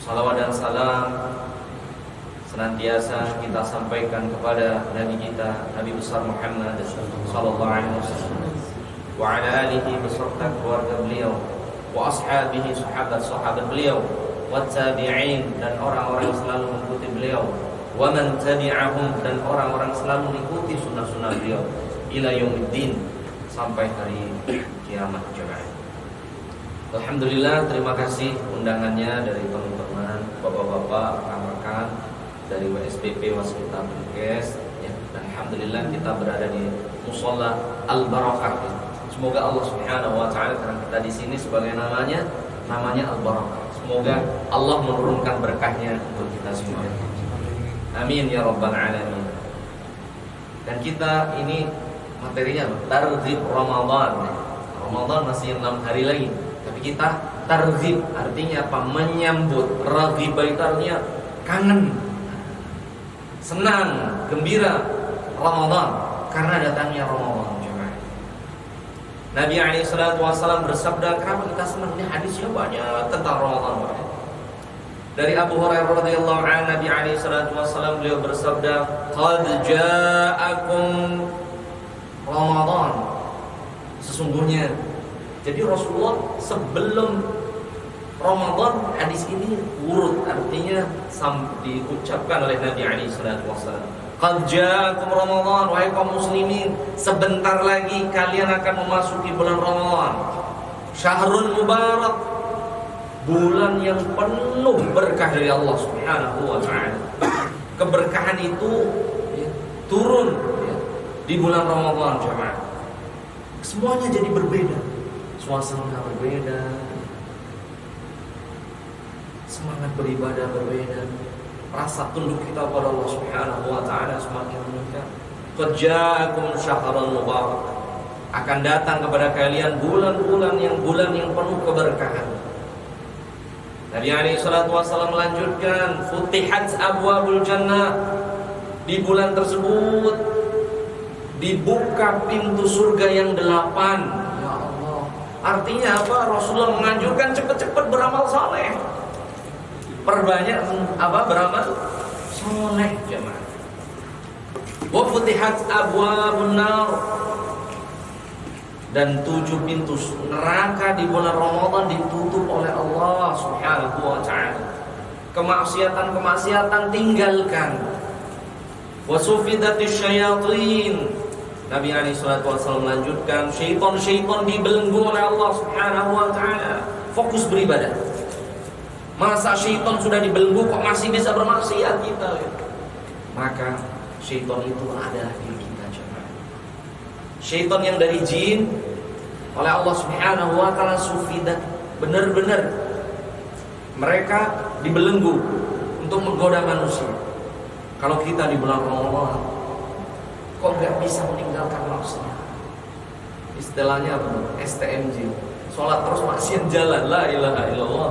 Salawat dan salam senantiasa kita sampaikan kepada Nabi kita, Nabi besar Muhammad sallallahu alaihi wasallam, wa ala alihi beserta keluarga beliau, wa ashabihi sahabat-sahabat beliau, wa tabi'in dan orang-orang yang selalu mengikuti beliau, wa man tabi'ahum dan orang-orang selalu mengikuti sunnah-sunnah beliau ila yaumiddin sampai hari kiamat jemaah. Alhamdulillah, terima kasih undangannya dari teman-teman, bapak-bapak, rekan-rekan dari WSPP Waskita Bengkes ya. Alhamdulillah kita berada di Musholla Al-Barakah ya. Semoga Allah Subhanahu wa taala, karena kita di sini sebagai namanya Al-Barakah. Semoga Allah menurunkan berkahnya untuk kita semua. Amin ya rabbal alamin. Dan kita ini materinya targhib Ramadan. Ramadan masih 6 hari lagi. Tapi kita targhib artinya apa? Menyambut. Raghibah itu artinya kangen, senang, gembira Ramadan karena datangnya Ramadan. Nabi SAW bersabda, kenapa kita senang? Ini hadisnya banyak tentang Ramadan. Dari Abu Hurairah radhiyallahu anhu, Nabi SAW beliau bersabda, qad ja'akum Ramadan. Sesungguhnya, jadi Rasulullah sebelum Ramadan hadis ini urut, artinya diucapkan oleh Nabi SAW. Qad ja'akum Ramadan, wahai kaum muslimin, sebentar lagi kalian akan memasuki bulan Ramadan. Syahrul mubarak, bulan yang penuh berkah dari Allah Subhanahu wa taala. Keberkahan itu turun di bulan Ramadan, jemaah. Semuanya jadi berbeda. Suasana berbeda, semangat beribadah berbeda, rasa tunduk kita pada Allah Subhanahu wa taala semakin meningkat. Qad ja'akum syahrul mubarak, akan datang kepada kalian bulan yang penuh keberkahan. Nabi alaihi salatu wasallam melanjutkan, futihat abwabul jannah, di bulan tersebut dibuka pintu surga yang 8. Artinya apa? Rasulullah menganjurkan cepat-cepat beramal saleh. Perbanyak beramal saleh, jemaah. Wa futihat abwabun nar, dan 7 pintu neraka di bulan Ramadan ditutup oleh Allah Subhanahu wa taala. Kemaksiatan tinggalkan. Wa sufidatisy syayatin. Nabi SAW melanjutkan, syaitan dibelenggu oleh Allah Subhanahu wa taala. Fokus beribadah. Masa syaitan sudah dibelenggu kok masih bisa bermaksiat kita? Maka syaitan itu adalah diri kita, jemaah. Syaitan yang dari jin oleh Allah Subhanahu wa taala sufidat, benar-benar mereka dibelenggu untuk menggoda manusia. Kalau kita di bulan Ramadan kok gak bisa meninggalkan maksiat? Istilahnya apa? STMJ, sholat terus maksiat jalan, la ilaha illallah.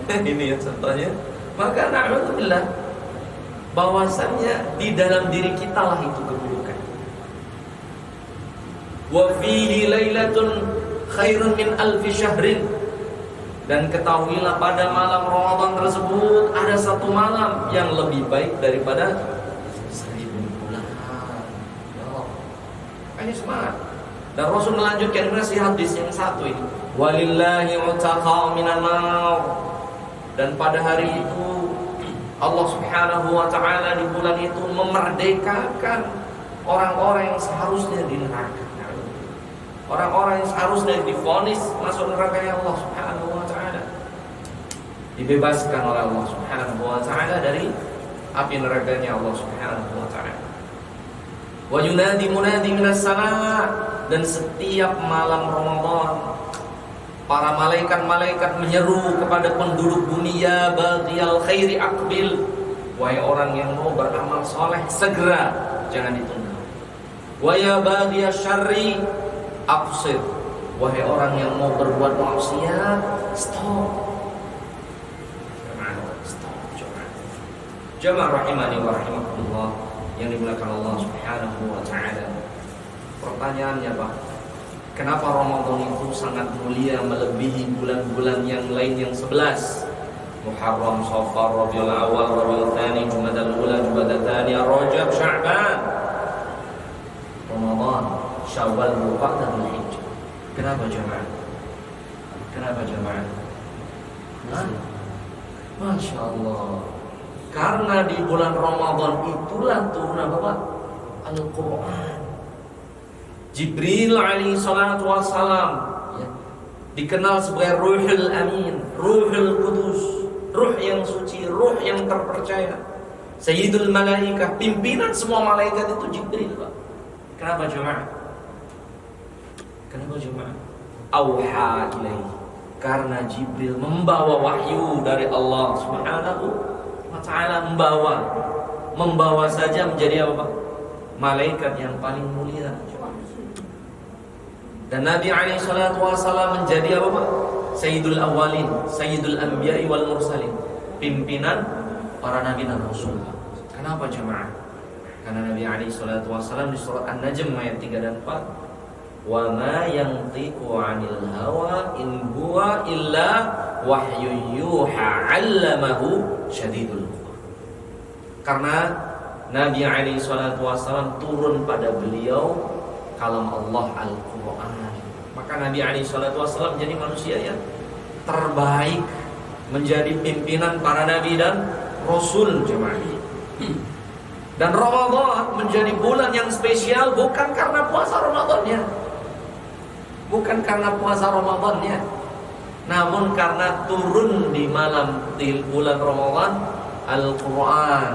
Ini ya contohnya. Maka na'udzubillah, bahwasannya di dalam diri kita lah itu keburukan. Wa fihi lailatun khairun min alfi syahrin, dan ketahuilah pada malam Ramadan tersebut ada satu malam yang lebih baik daripada 1000 bulan. Ini semangat. Dan Rasul melanjutkan nasihat hadis yang satu ini, walillahi utaqa minan nar, dan pada hari itu Allah Subhanahu wa taala di bulan itu memerdekakan orang-orang yang seharusnya di neraka. Orang-orang yang seharusnya divonis masuk neraka Allah Subhanahu wa taala dibebaskan oleh Allah Subhanahu wa taala dari api nerakanya Allah Subhanahu wa taala. Wa yunadi munadi minas sama, dan setiap malam Ramadan para malaikat menyeru kepada penduduk bumi, ya baghiyal khairi aqbil, wahai orang yang mau beramal soleh segera, jangan ditunda. Wa ya baghiyasy syarri aqsir, wahai orang yang mau berbuat maksiat stop. Jamaah rahimani wa rahimakumullah yang dimuliakan Allah Subhanahu wa taala. Pertanyaannya, Pak, kenapa Ramadan itu sangat mulia melebihi bulan-bulan yang lain yang 11? Muharram, Safar, Rabiul Awal, Rabiul Tsani, Jumadal Ula, Jumadal Tsaniyah, Rajab, Sya'ban, Ramadan, Syawal, Dzulqa'dah, Dzulhijjah. Kenapa jemaah? Kenapa jemaah? Masya Allah. Karena di bulan Ramadan itulah turun apa Pak? Al-Quran. Jibril alaihi salatu wassalam ya, dikenal sebagai Ruhul Amin, Ruhul Kudus, ruh yang suci, ruh yang terpercaya. Sayyidul Malaikah, pimpinan semua malaikat itu Jibril Pak. Kenapa jemaah? Kenapa jemaah? Auha ilaihi, karena Jibril membawa wahyu dari Allah Subhanahu wa ta'ala, membawa saja menjadi apa Pak? Malaikat yang paling mulia. Dan Nabi alaihi salatu wasallam menjadi apa Pak? Sayyidul Awwalin, Sayyidul Anbiya'i wal Mursalin, pimpinan para nabi dan rasul. Kenapa jemaah? Karena Nabi alaihi salatu wasallam di surat An-Najm ayat 3 dan 4, wa ma yantiqu 'anil hawa in huwa illa wahyun yuha 'allamahu syadidul quwa. Karena Nabi alaihi salatu wasallam turun pada beliau kalam Allah Al-Qur'an. Maka Nabi alaihi salatu wasallam jadi manusia yang terbaik, menjadi pimpinan para nabi dan rasul jemaah. Dan Ramadan menjadi bulan yang spesial bukan karena puasa Ramadannya, bukan karena puasa Ramadannya, namun karena turun di malam di bulan Ramadan Al-Quran.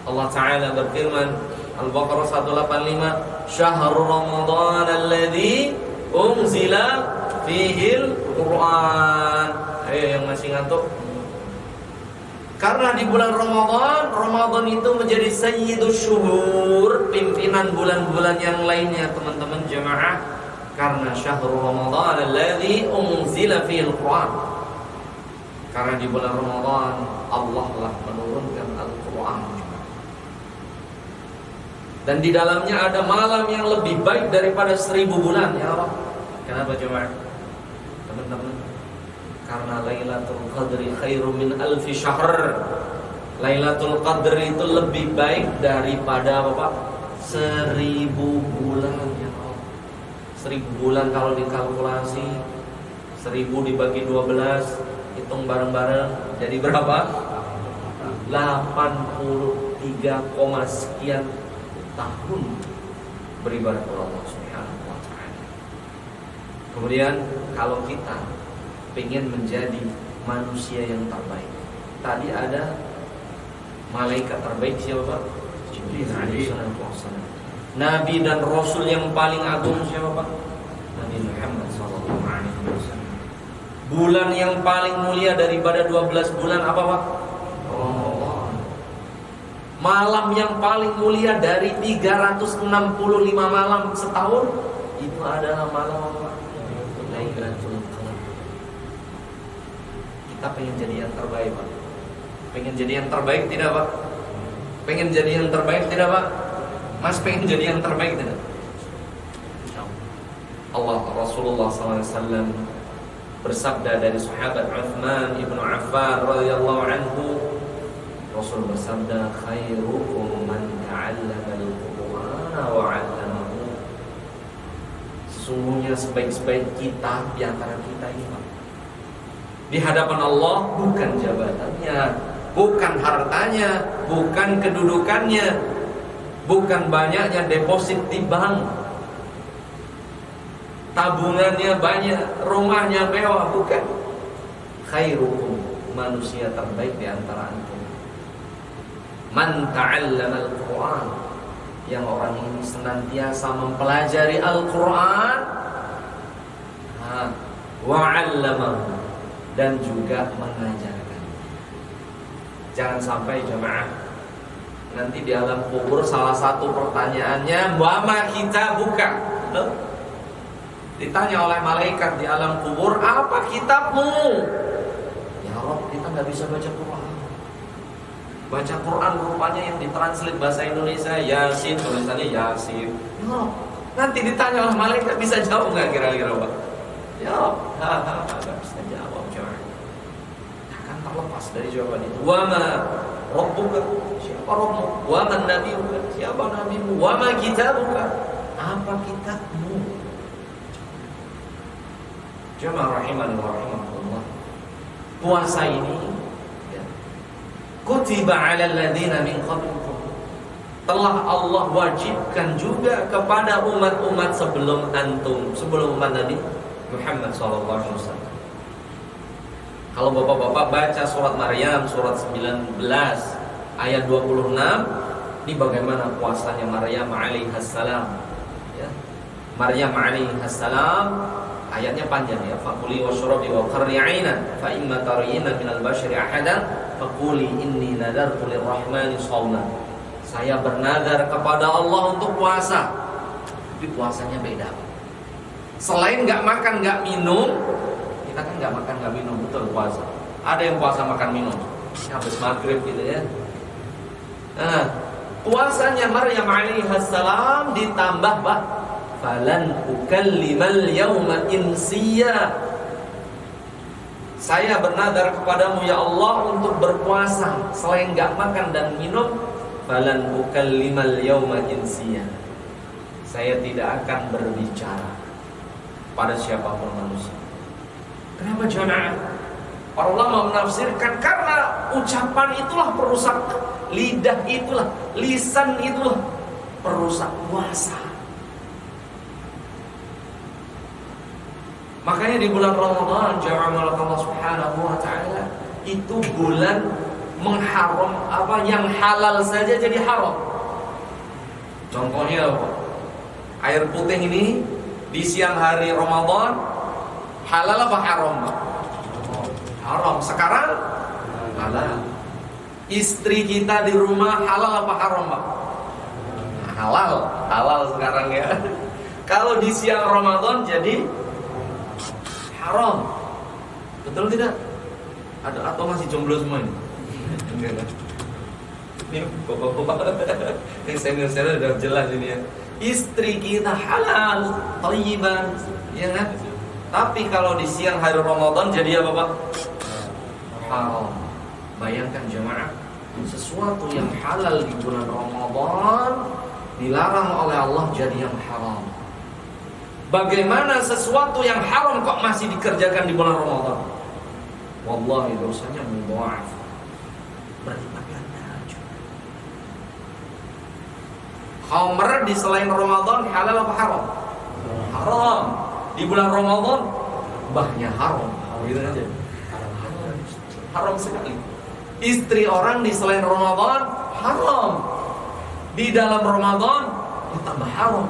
Allah Ta'ala berfirman Al-Baqarah 185, Syahrul Ramadan alladzi unzila fihil Quran. Ayo yang masih ngantuk. Karena di bulan Ramadan itu menjadi sayyidus syuhur, pimpinan bulan-bulan yang lainnya teman-teman jemaah. Karena syahrul Ramadan alladzi unzila fihil Quran. Karena di bulan Ramadan Allah telah menurunkan Al-Quran. Dan di dalamnya ada malam yang lebih baik daripada 1000 bulan ya Allah. Kenapa jemaah? Teman-teman, karena Lailatul Qadri khairum min alfi syahr. Lailatul Qadri itu lebih baik daripada apa Pak? 1000 bulan ya Allah. 1000 bulan kalau dikalkulasi 1000 dibagi 12, hitung bareng-bareng jadi berapa? 83, sekian tahun beribadah kepada Allah Subhanahu wa ta'ala. Kemudian kalau kita pengen menjadi manusia yang terbaik, tadi ada malaikat terbaik siapa Pak? Jibril alaihi wasallam. Nabi dan Rasul yang paling agung siapa Pak? Nabi Muhammad sallallahu alaihi wasallam. Bulan yang paling mulia daripada 12 bulan apa Pak? Ramadan. Malam yang paling mulia dari 365 malam setahun itu adalah malam apa? Lailatul Qadar. Kita pengen jadi yang terbaik Pak. Pengen jadi yang terbaik tidak Pak? Pengen jadi yang terbaik tidak Pak? Mas pengen jadi yang terbaik tidak? Allah Rasulullah SAW bersabda dari sahabat Uthman ibnu Affan radhiyallahu anhu, Rasul bersabda, khairukum man ta'allama al-Qur'ana wa 'allamahu. Sesungguhnya sebaik-baik kita di antara kita ini Pak, di hadapan Allah bukan jabatannya, bukan hartanya, bukan kedudukannya, bukan banyaknya deposit di bank, tabungannya banyak, rumahnya mewah, bukan. Khairukum, manusia terbaik di antara antum man ta'allama al-Quran, yang orang ini senantiasa mempelajari Al-Quran, wa 'allamahu, dan juga mengajarkan. Jangan sampai jemaah nanti di alam kubur salah satu pertanyaannya, wama kita buka. Ditanya oleh malaikat di alam kubur, apa kitabmu? Ya Rabb, kita nggak bisa baca Quran. Baca Quran rupanya yang ditranslate bahasa Indonesia Yasin, tulisannya Yasin. Ya, nanti ditanya oleh malaikat, bisa jawab nggak kira-kira Pak? Ya, nggak bisa jawab. Coba. akan terlepas dari jawaban itu. Wa ma rabbuka, siapa Rabbmu? Wa man nabiyuka, siapa nabimu? Wa ma kitabuka, apa kitabmu? Jamaah rahimani wa rahimakumullah. Puasa ini ya, kutiba 'alal ladzina min qablikum, telah Allah wajibkan juga kepada umat-umat sebelum antum, sebelum umat Nabi Muhammad SAW. Kalau bapak-bapak baca surat Maryam, surat 19 ayat 26, ini bagaimana puasanya Maryam alaihassalam ya. Maryam alaihassalam, ayatnya panjang ya. Faquli washrabi wa qarri 'ainan fa imma tarayina minal bashari ahadan faquli inni nadartu lirrahmani shawman. Saya bernadar kepada Allah untuk puasa. Tapi puasanya beda. Selain gak makan gak minum, kita kan gak makan gak minum, betul puasa. Ada yang puasa makan minum habis maghrib gitu ya. Nah, puasanya Maryam alaihassalam ditambah falan ukallimal yawma insiya. Saya bernadar kepadamu ya Allah untuk berpuasa selain gak makan dan minum. Falan ukallimal yawma insiya. Saya tidak akan berbicara pada siapapun manusia. Kenapa jamaah? Para ulama menafsirkan karena ucapan itulah perusak, lidah itulah, lisan itulah perusak puasa. Makanya di bulan Ramadan jamaah Allah Subhanahu wa taala itu bulan mengharam apa yang halal saja jadi haram. Contohnya apa? Air putih ini di siang hari Ramadan halal apa haram? Haram. Sekarang halal. Istri kita di rumah halal apa haram, Pak? Halal. Halal sekarang ya. Kalau di siang Ramadan jadi haram. Betul tidak? Ada atau masih jomblo semua ini? Ini bapak-bapak yang senior-senior udah jelas ini ya. Istri kita halal, thayyiban, ya kan? Tapi kalau di siang hari Ramadan jadi apa, Pak? Haram. Bayangkan jemaah, sesuatu yang halal di bulan Ramadan dilarang oleh Allah jadi yang haram. Bagaimana sesuatu yang haram kok masih dikerjakan di bulan Ramadan? Wallahi dosanya mudha'af, berlipat ganda. Khamr di selain Ramadan halal apa haram? Haram. Di bulan Ramadan bahnya haram. Gitu aja. Haram sekali. Istri orang di selain Ramadan haram. Di dalam Ramadan tambah haram.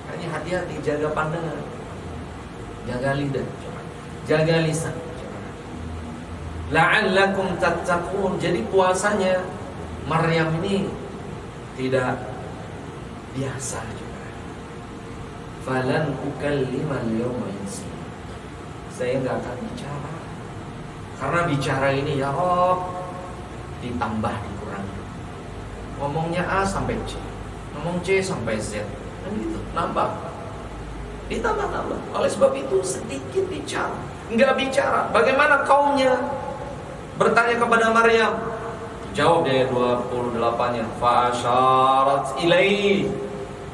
Makanya hati-hati, jaga pandangan, jaga lidah, jaga lisan. La'allakum tattaqun. Jadi puasanya Maryam ini tidak biasa juga. Falan ukallimal yawma insiya. Saya enggak akan bicara. Karena bicara ini ya Rabb ditambah dikurangi. Ngomongnya A sampai C, ngomong C sampai Z, kan gitu, nambah, ditambah-tambah. Oleh sebab itu sedikit bicara, enggak bicara. Bagaimana kaumnya bertanya kepada Maryam? Jawab di ayat 28-nya, fa asyarat ilaihi.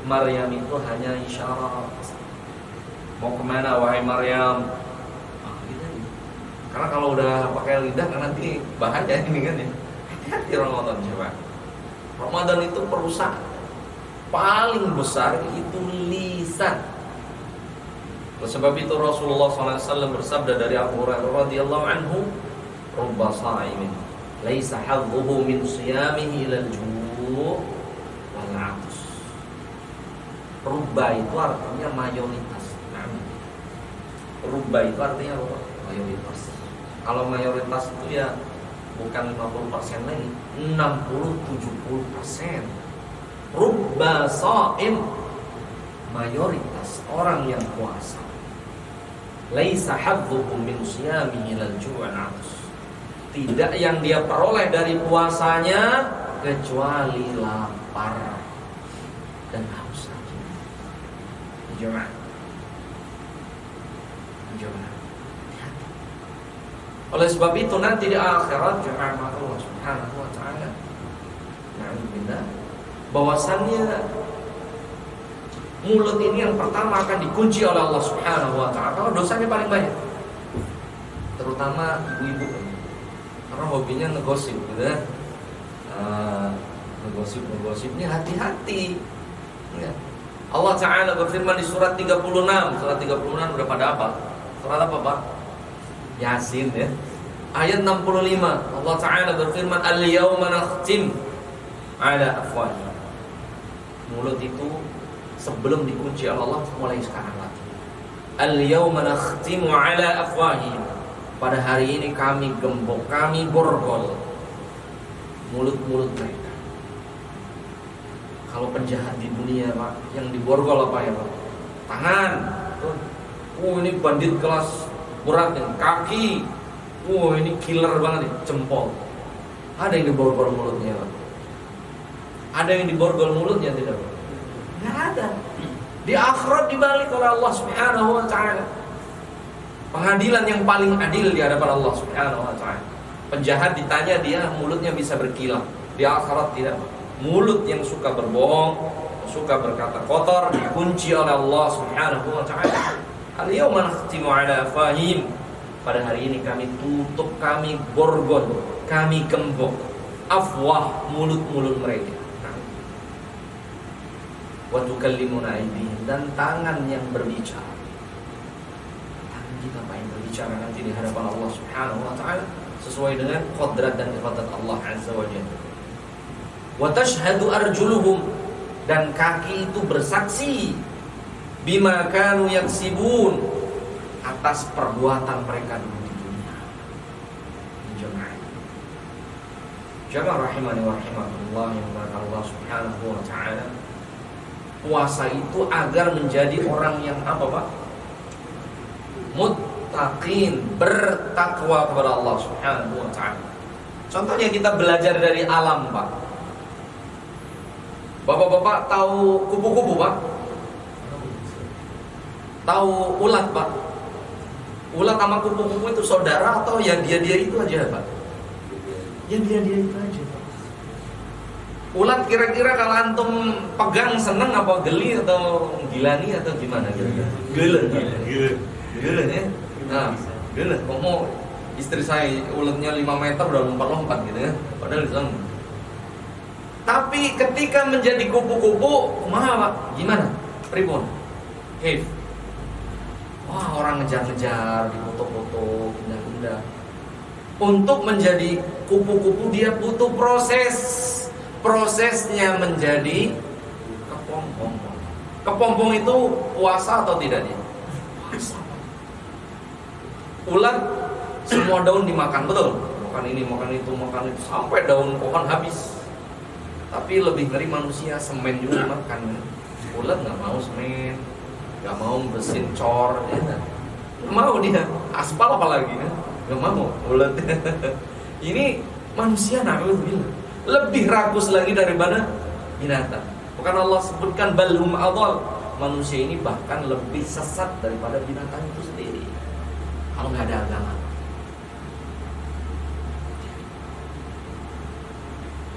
Maryam itu hanya isyarat. Mau kemana wahai Maryam? Karena kalau udah pakai lidah kan nanti bahaya ini kan ya. Hati-hati Ramadan coba. Ramadan itu perusak paling besar itu lisan. Oleh sebab itu Rasulullah SAW bersabda dari Abu Hurairah radhiyallahu anhu, "Rubba sha'imin laisa hadduhu min siyamihi ilal ju' wal 'aths." Rubba itu artinya mayoritas. Nah, rubba itu artinya apa? Mayoritas. Kalau mayoritas itu ya bukan 50% lagi, 60-70%. Rubba sha'im, mayoritas orang yang puasa. Laisa hadduhu min siyamihi ilal ju' wal 'aths. Tidak yang dia peroleh dari puasanya kecuali lapar dan haus saja. Jemaah. Oleh sebab itu nanti di akhirat jemaah Allah Subhanahu wa taala, na'udzubillah, bahwasannya mulut ini yang pertama akan dikunci oleh Allah Subhanahu wa taala. Kalau dosanya paling banyak. Terutama ibu-ibu. Karena hobinya ngegosip gitu ya. Ngegosipnya hati-hati. Ya. Allah Ta'ala berfirman di surat 36. Surat 36 udah pada apa? Surat apa, Pak? Yasin ya. Ayat 65. Allah Ta'ala berfirman, "Al-yauma nakhtim 'ala afwahihim." Mulut itu sebelum dikunci oleh Allah mulai sekarang lagi. "Al-yauma nakhtimu 'ala afwahihim." Pada hari ini kami gembok, kami borgol mulut-mulut mereka. Kalau penjahat di dunia, Pak, yang diborgol apa ya, Pak? Tangan. Ini bandit kelas berat nih. Kaki. Ini killer banget nih, jempol. Ada yang diborgol mulutnya, Pak? Ada yang diborgol mulutnya tidak, Pak? Nggak ada. Di akhirat dibalik oleh Allah Subhanahu wa taala. Pengadilan yang paling adil di hadapan Allah Subhanahu wa taala. Penjahat ditanya, dia mulutnya bisa berkilau. Di akhirat tidak. Mulut yang suka berbohong, suka berkata kotor, dikunci oleh Allah Subhanahu wa taala. Al-yauma nakhtimu 'ala afwahihim. Pada hari ini kami tutup, kami borgol, kami gembok afwah, mulut-mulut mereka. Wa tukallimuna aydihim, dan tangan yang berbicara. Tangan kita apa yang berbicara nanti di hadapan Allah Subhanahu wa taala sesuai dengan qadrat dan iradat Allah Azza wa Jalla. Wa tashhadu arjuluhum, dan kaki itu bersaksi bima kanu yaksibun, atas perbuatan mereka dulu di dunia. Jamaah rahimani wa rahimakumullah yang dimuliakan Allah Subhanahu wa taala. Puasa itu agar menjadi orang yang apa, Pak? Muttaqin, bertakwa kepada Allah Subhanahu wa taala. Contohnya kita belajar dari alam, Pak. Bapak-bapak tahu kupu-kupu, Pak? Tahu ulat, Pak? Ulat sama kupu-kupu itu saudara atau ya dia itu aja, Pak? Ya dia itu aja, Pak. Ulat kira-kira kalau antum pegang seneng apa geli atau gilani atau gimana kira-kira? Gila ya. Nah, gila. Mau istri saya ulatnya 5 meter udah lompat-lompat gitu ya. Padahal di sana. Tapi ketika menjadi kupu-kupu, kumaha, Pak? Gimana? Pripun? Kif. Wah, orang ngejar-ngejar, dipoto-foto, pindah-pindah. Untuk menjadi kupu-kupu dia butuh proses. Prosesnya menjadi kepompong. Kepompong itu puasa atau tidak dia? Puasa. Ulat semua daun dimakan, betul? Makan ini, makan itu, sampai daun pohon habis. Tapi lebih ngeri manusia, semen juga makan. Ulat nggak mau semen, nggak mau bersin cor, ya nggak mau dia. Aspal apalagi, nggak mau ulat. Ini manusia lebih rakus lagi daripada binatang. Bukan Allah sebutkan balhum adhal. Manusia ini bahkan lebih sesat daripada binatang itu sendiri. Kalau nggak ada agama.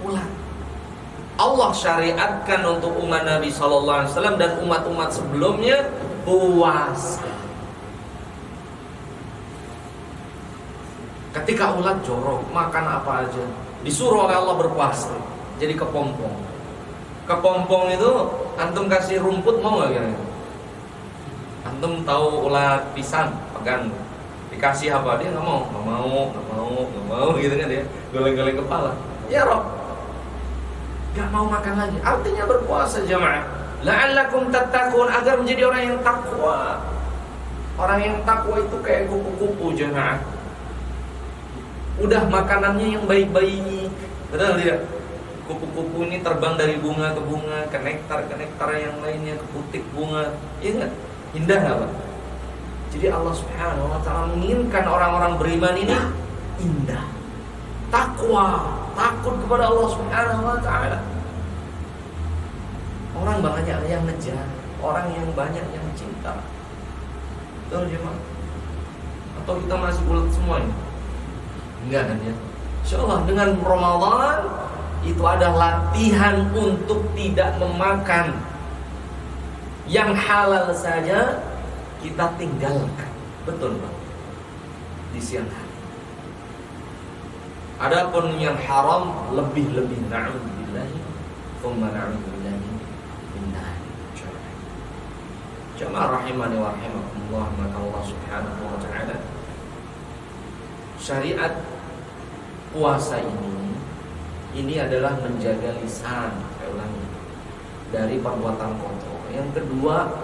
Ulat Allah syariatkan untuk umat Nabi SAW dan umat-umat sebelumnya puasa. Ketika ulat jorok, makan apa aja, disuruh oleh Allah berpuasa. Jadi kepompong. Kepompong itu antum kasih rumput mau nggak kira-kira? Antum tahu ulat pisang, pegang, dikasih apa dia nggak mau gitu kan dia, goleng-goleng kepala. Ya Rob, gak mau makan lagi. Artinya berpuasa jamaah. La'allakum tattaqun, agar menjadi orang yang takwa. Orang yang takwa itu kayak kupu-kupu jamaah. Udah makanannya yang baik-baik. Betul tidak? Kupu-kupu ini terbang dari bunga ke bunga, ke nektar yang lainnya, ke butik bunga. Iya enggak? Indah enggak, Pak? Jadi Allah Subhanahu wa taala menginginkan orang-orang beriman ini indah. Takwa, takut kepada Allah Subhanahu wa taala. Orang banyak yang ngejar, orang yang banyak yang cinta. Betul jemaah? Atau kita masih ulet semua ini? Enggak kan ya? Insyaallah dengan Ramadan itu ada latihan untuk tidak memakan yang halal saja kita tinggalkan. Betul Pak? Di siang hari. Adapun yang haram lebih-lebih, na'udzubillahi thumma na'udzubillahi minnar. Jamaah rahimani wa rahimakumullah, maka Allah Subhanahu wa taala syariat puasa ini adalah menjaga lisan, saya ulangi, dari perbuatan kotor. Yang kedua,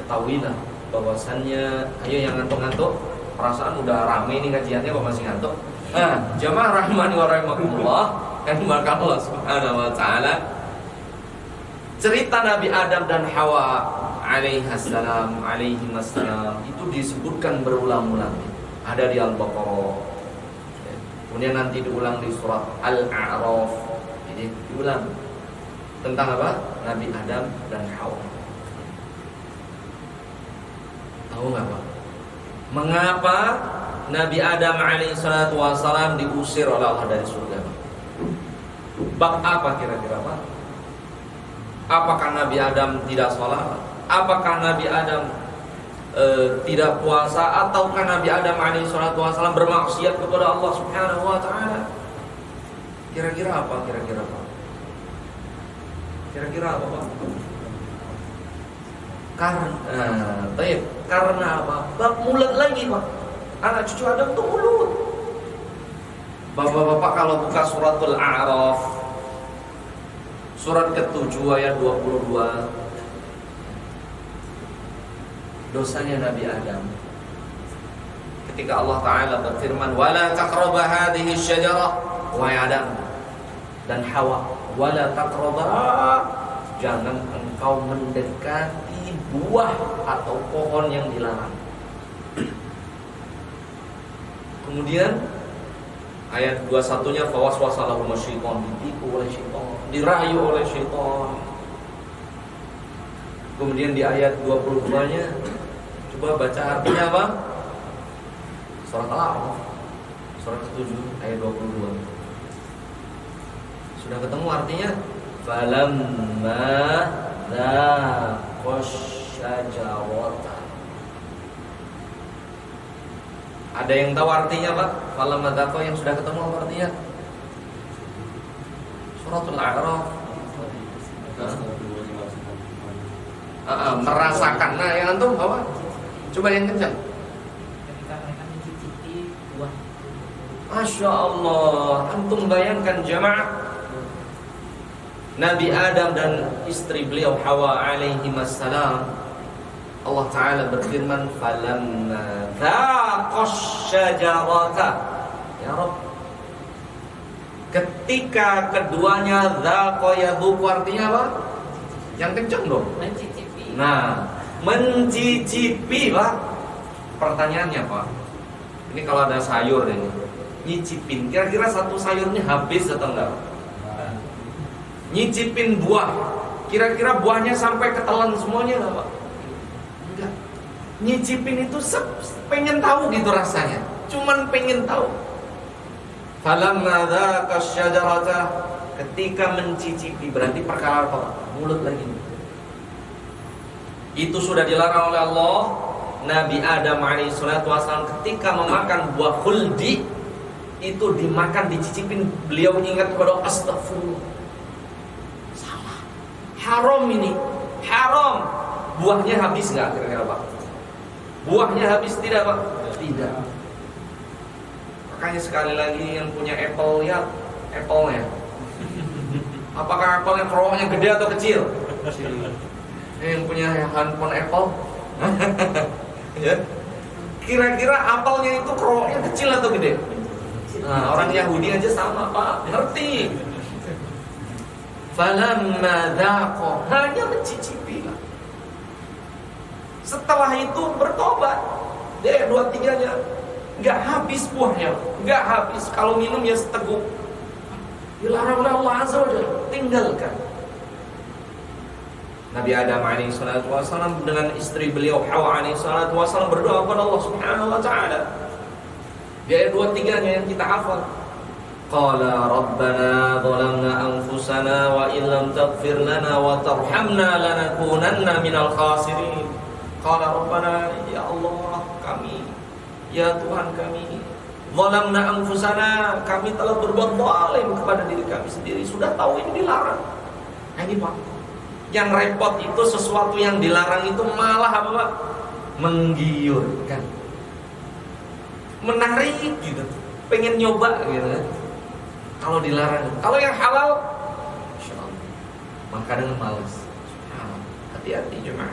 ketahuilah bahwasannya, ayo yang ngantuk-ngantuk, perasaan udah rame ini kajiannya kok masih ngantuk. Jamaah rahimani wa rahimakumullah, kan maka Allah Subhanahu wa taala cerita Nabi Adam dan Hawa alaihissalam itu disebutkan berulang-ulang. Ada di Al-Baqarah, kemudian nanti diulang di surat Al-A'raf. Jadi diulang tentang apa? Nabi Adam dan Hawa. Tahu nggak Pak? Mengapa Nabi Adam alaihissalatu wassalam diusir oleh Allah dari surga? Bab apa kira-kira Pak? Apakah Nabi Adam tidak sholat? Apakah Nabi Adam tidak puasa? Ataukah Nabi Adam alaihissalatu wassalam bermaksiat kepada Allah Subhanahu wa taala? Kira-kira apa? Kira-kira apa? Kira-kira apa Pak? Karena apa? Bab mulut lagi Pak. Anak cucu Adam itu mulut. Bapak-bapak kalau buka suratul A'raf, surat ke-7 ayat 22, dosanya Nabi Adam. Ketika Allah Ta'ala berfirman, wala taqraba hadhihi syajarah, wahai Adam dan Hawa, wala taqraba, jangan engkau mendekati buah atau pohon yang dilarang. Kemudian ayat 21-nya fawaswasa lahum syaitan, ditipu oleh syaitan, dirayu oleh syaitan. Kemudian di ayat 22-nya coba baca artinya apa? Surat Al-A'raf, surat ke-7 ayat 22. Sudah ketemu artinya? Falamma dzaqasyajarata. Ada yang tahu artinya Pak? Falamma dzaqa yang sudah ketemu apa artinya? Suratul A'raf. Merasakan. Nah, yang antum apa? Coba yang kencang. Ketika mereka mencicipi buah. Masya Allah, antum bayangkan jamaah, Nabi Adam dan istri beliau Hawa alaihimassalam, Allah Ta'ala berfirman, falamma dzaqash syajarata, ya Rabb, ketika keduanya dzaqa yadzuqu artinya apa? Yang kencang dong. Mencicipi. Nah, mencicipi Pak. Pertanyaannya Pak, ini kalau ada sayur ini, nyicipin, kira-kira satu sayurnya habis atau enggak? Nyicipin buah, kira-kira buahnya sampai ketelan semuanya enggak Pak? Enggak. Nyicipin itu pengen tahu gitu rasanya, cuman pengen tahu. Falamma dzaqash syajarata, ketika mencicipi, berarti perkara apa? Mulut lagi. Itu sudah dilarang oleh Allah. Nabi Adam alaihissalatu wassalam ketika memakan buah khuldi, itu dimakan, dicicipin, beliau ingat kepada astagfirullah, salah, haram ini, haram. Buahnya habis nggak kira-kira Pak? Buahnya habis tidak Pak? Tidak. Makanya sekali lagi yang punya apple, lihat apple-nya. Apakah apple-nya kerongnya gede atau kecil? Yang punya handphone Apple, ya. Kira-kira apelnya itu kerongnya kecil atau gede? Nah, orang Yahudi aja sama Pak, ngerti. Falamma dzaqa, hanya mencicipi. Setelah itu bertobat. Dia 2-3-nya nggak habis buahnya, nggak habis. Kalau minum ya seteguk. Dilarang oleh Allah Azza wa Jalla, tinggalkan. Nabi Adam alaihissalatu wassalam dengan istri beliau Hawa alaihissalatu wassalam berdoa kepada Allah Subhanahu wa taala. Di ayat 2-3-nya yang kita hafal. Qala rabbana zalamna anfusana wa illam taghfir lana wa tarhamna lanakunanna minal khasirin. Qala rabbana, ya Allah kami, ya Tuhan kami, zalamna anfusana, kami telah berbuat zalim kepada diri kami sendiri. Sudah tahu ini dilarang. Nah, ini Pak, yang repot itu sesuatu yang dilarang itu malah apa Pak? Menggiurkan, menarik gitu, pengen nyoba gitu kan. Kalau dilarang, kalau yang halal, Insya Allah, maka dengan malas. Hati-hati jemaah.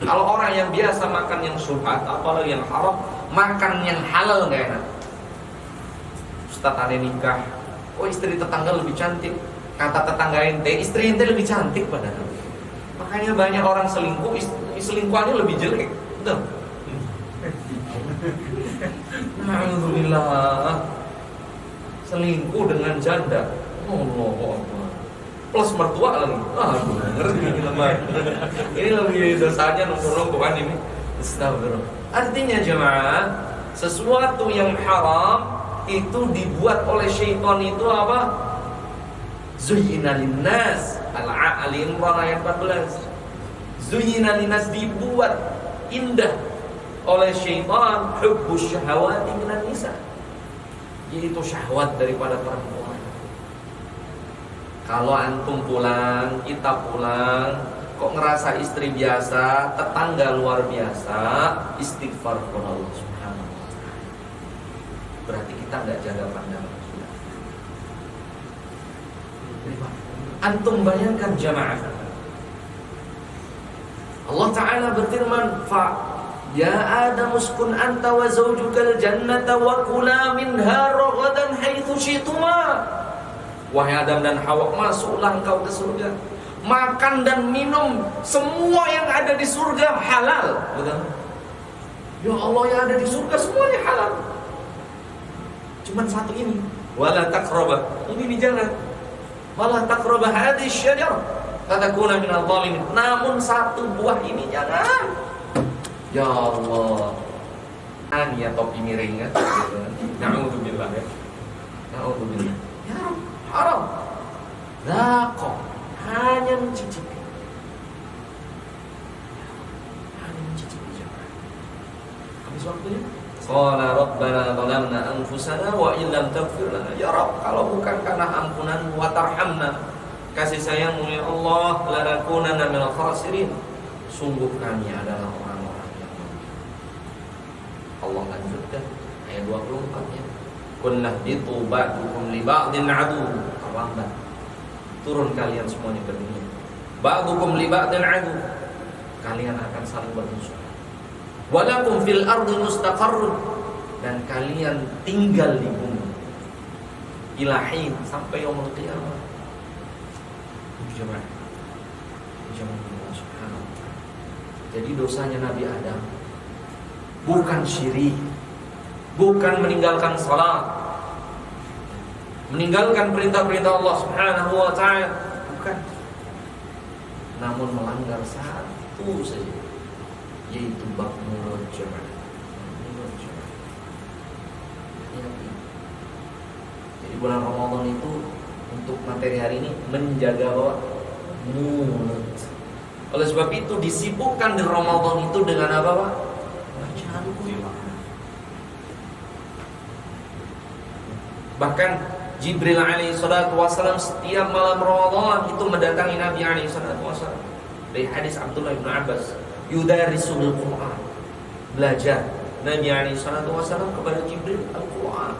Kalau orang yang biasa makan yang syubhat, apalagi yang haram, makan yang halal nggak enak. Ustaz ada nikah, oh istri tetangga lebih cantik. Kata tetangga ente, istri ente lebih cantik padahal. Makanya banyak orang selingkuh, selingkuhannya lebih jelek. Betul. Alhamdulillah. Selingkuh dengan janda, Allah, plus mertua lagi. Aduh, ngerti lemah. Ini lebih dosanya nongkrong ini. Astagfirullah. Artinya jemaah, sesuatu yang haram itu dibuat oleh syaitan itu apa? Zuyyina linnas. Ali Imran ayat 14. Zuyyina linnas, dibuat indah oleh syaitan hubbus syahawati minan nisa, yaitu syahwat daripada perempuan. Kalau antum pulang, kita pulang, kok ngerasa istri biasa, tetangga luar biasa, istighfar kepada Allah Subhanahu wa ta'ala. Berarti kita enggak jaga pandangan. Antum bayangkan jamaah, Allah Ta'ala berfirman, Ya Adam uskun anta wa zawjukal jannata wa kula minha ragadan haitsu syi'tuma. Wahai Adam dan Hawa, masuklah engkau ke surga. Makan dan minum semua yang ada di surga halal. Betul? Ya Allah, yang ada di surga semuanya halal. Cuman satu ini, wala taqrabah. Ini jangan. Wala taqrabah hadhihi syajarah fatakuna minadh dhalimin. Namun satu buah ini jangan. Ya Allah, ya topi miring kan? Na'udzubillah ya. Na'udzubillah. Ya haram. Zaqa, hanya mencicipi. Hanya mencicipi saja. Habis waktunya. Qala rabbana zalamna anfusana wa illam taghfir lana. Ya Rabb, kalau bukan karena ampunan wa tarhamna, kasih sayangmu ya Allah, lanakunanna minal khasirin. Sungguh kami adalah orang-orang. Allah lanjutkan ayat 24-nya. Qulna bitu ba'dukum li ba'din adu. Terlambat. Turun kalian semuanya ke dunia. Ba'dukum li ba'din adu. Kalian akan saling bermusuh. Walakum fil ardi mustaqarrun, dan kalian tinggal di bumi ilahin sampai yaumul qiyamah. Jemaah. Jemaah subhanallah. Jadi dosanya Nabi Adam bukan syirik, bukan meninggalkan salat, meninggalkan perintah-perintah Allah Subhanahu wa ta'ala, bukan. Namun melanggar satu saja, yaitu bab mulut jemaah. Jadi bulan Ramadan itu untuk materi hari ini menjaga mulut. Oleh sebab itu disibukkan di Ramadan itu dengan apa Pak? Bahkan Jibril alaihi salatu wasallam setiap malam Ramadan itu mendatangi Nabi alaihi salatu wasallam. Dari hadis Abdullah bin Abbas, yudarisul Quran, belajar Nabi alaihi salatu wasallam kepada Jibril Al-Quran.